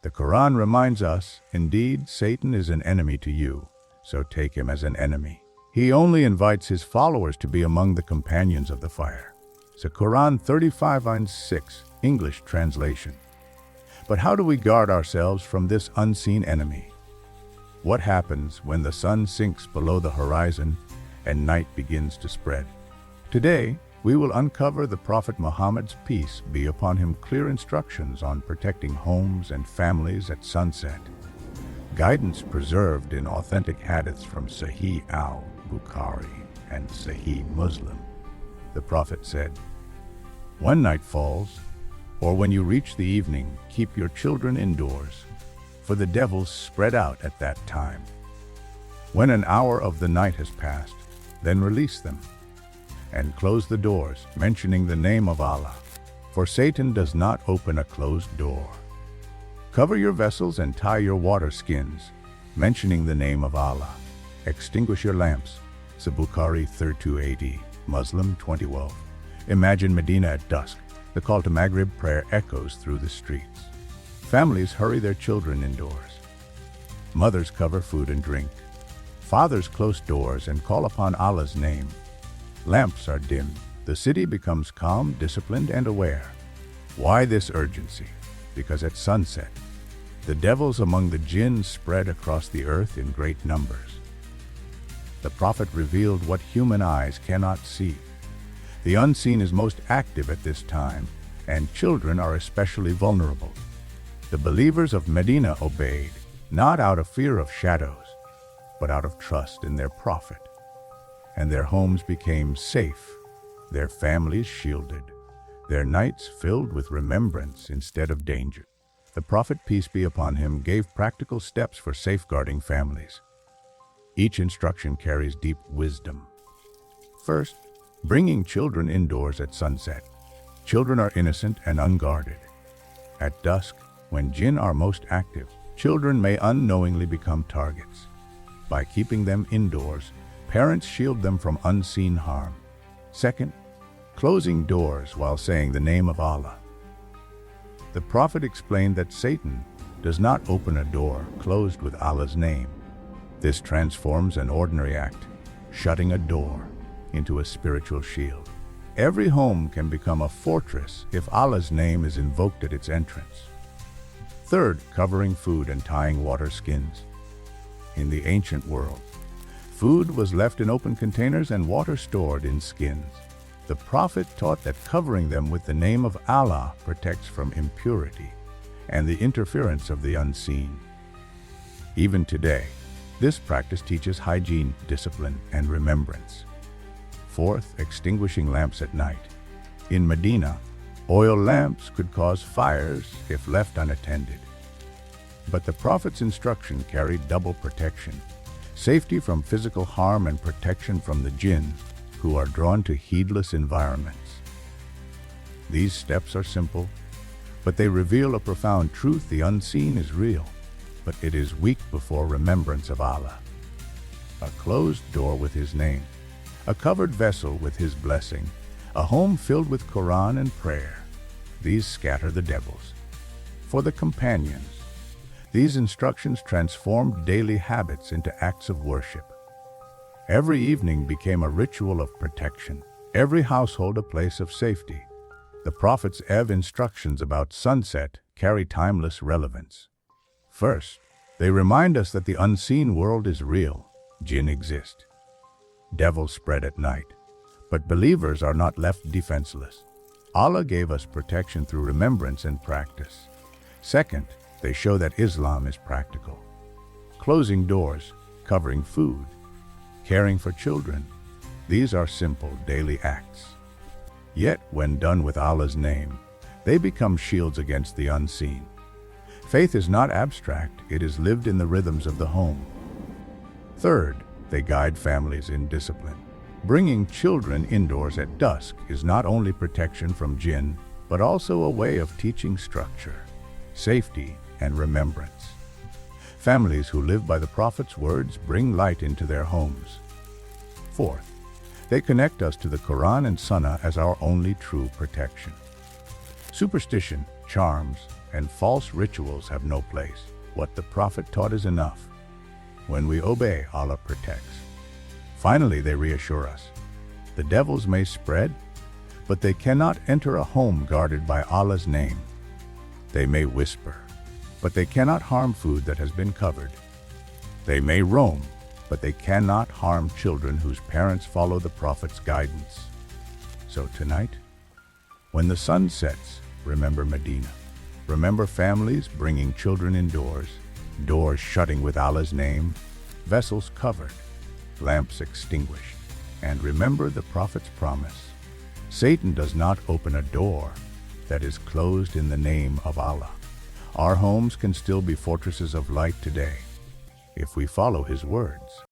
The Quran reminds us, indeed, Satan is an enemy to you, so take him as an enemy. He only invites his followers to be among the companions of the fire. So Quran 35:6, English translation. But how do we guard ourselves from this unseen enemy? What happens when the sun sinks below the horizon and night begins to spread? Today, we will uncover the Prophet Muhammad's peace be upon him clear instructions on protecting homes and families at sunset. Guidance preserved in authentic hadiths from Sahih al-Bukhari and Sahih Muslim. The Prophet said, "When night falls, or when you reach the evening, keep your children indoors, for the devils spread out at that time. When an hour of the night has passed, then release them, and close the doors, mentioning the name of Allah, for Satan does not open a closed door. Cover your vessels and tie your water skins, mentioning the name of Allah. Extinguish your lamps." Sahih Bukhari 3280, Muslim 2012. Imagine Medina at dusk. The call to Maghrib prayer echoes through the streets. Families hurry their children indoors. Mothers cover food and drink. Fathers close doors and call upon Allah's name. Lamps are dimmed. The city becomes calm, disciplined, and aware. Why this urgency? Because at sunset, the devils among the Jinn spread across the earth in great numbers. The Prophet revealed what human eyes cannot see. The unseen is most active at this time, and children are especially vulnerable. The believers of Medina obeyed, not out of fear of shadows, but out of trust in their Prophet. And their homes became safe, their families shielded, their nights filled with remembrance instead of danger. The Prophet, peace be upon him, gave practical steps for safeguarding families. Each instruction carries deep wisdom. First, bringing children indoors at sunset. Children are innocent and unguarded. At dusk, when Jinn are most active, children may unknowingly become targets. By keeping them indoors, parents shield them from unseen harm. Second, closing doors while saying the name of Allah. The Prophet explained that Satan does not open a door closed with Allah's name. This transforms an ordinary act, shutting a door, into a spiritual shield. Every home can become a fortress if Allah's name is invoked at its entrance. Third, covering food and tying water skins. In the ancient world, food was left in open containers and water stored in skins. The Prophet taught that covering them with the name of Allah protects from impurity and the interference of the unseen. Even today, this practice teaches hygiene, discipline, and remembrance. Fourth, extinguishing lamps at night. In Medina, oil lamps could cause fires if left unattended. But the Prophet's instruction carried double protection: safety from physical harm and protection from the Jinn, who are drawn to heedless environments. These steps are simple, but they reveal a profound truth: the unseen is real, but it is weak before remembrance of Allah. A closed door with His name, a covered vessel with His blessing, a home filled with Quran and prayer. These scatter the devils. For the companions, these instructions transformed daily habits into acts of worship. Every evening became a ritual of protection, every household a place of safety. The Prophet's instructions about sunset carry timeless relevance. First, they remind us that the unseen world is real. Jinn exist. Devils spread at night, but believers are not left defenseless. Allah gave us protection through remembrance and practice. Second, they show that Islam is practical. Closing doors, covering food, caring for children, these are simple daily acts. Yet, when done with Allah's name, they become shields against the unseen. Faith is not abstract, it is lived in the rhythms of the home. Third, they guide families in discipline. Bringing children indoors at dusk is not only protection from Jinn, but also a way of teaching structure, safety, and remembrance. Families who live by the Prophet's words bring light into their homes. Fourth, they connect us to the Quran and Sunnah as our only true protection. Superstition, charms, and false rituals have no place. What the Prophet taught is enough. When we obey, Allah protects. Finally, they reassure us. The devils may spread, but they cannot enter a home guarded by Allah's name. They may whisper, but they cannot harm food that has been covered. They may roam, but they cannot harm children whose parents follow the Prophet's guidance. So tonight, when the sun sets, remember Medina. Remember families bringing children indoors, doors shutting with Allah's name, vessels covered, lamps extinguished. And remember the Prophet's promise. Satan does not open a door that is closed in the name of Allah. Our homes can still be fortresses of light today if we follow his words.